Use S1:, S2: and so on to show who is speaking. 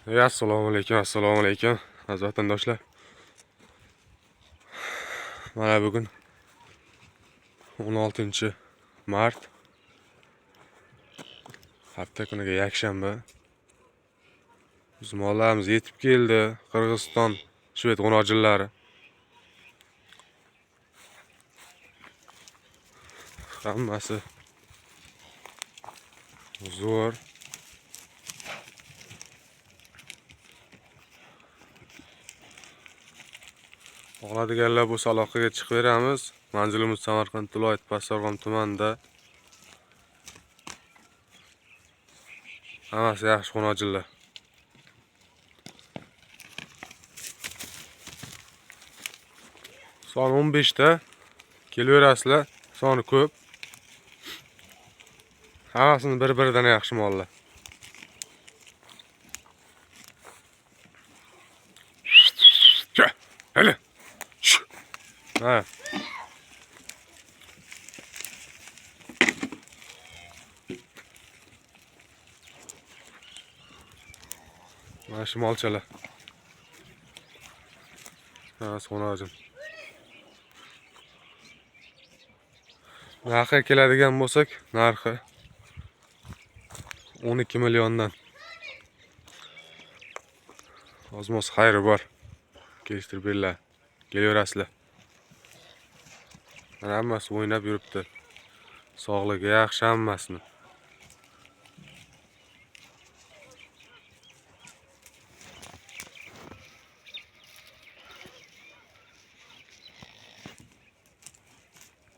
S1: Assalomu alaykum aziz vatandoshlar. Mana bugun 16-mart. Hafta kuniga yakshanba. Biz mollarimiz yetib keldi. Qirg'iziston, Shved qo'noqchilari. Hammasi zo'r. Oladiganlar bo'lsa aloqaga chiqib beramiz. Manzilimiz Samarqand viloyat Pastdarg'om tumanida. Hammasi yaxshi qo'noqchilar. Son 15 ta. Kelaverasizlar. Soni ko'p. Hammasini bir-biridan yaxshi mollar. Hadi. Ha. Mana shu molchalar. Ha, so'najim. Narxi keladigan bo'lsak, narxi 12 milliondan. Ozmos xayri bor. Kelishtirib beringlar. Kelaverasizlar. Mana hammasi o'ynab yuribdi. Sog'ligi yaxshi hammasini.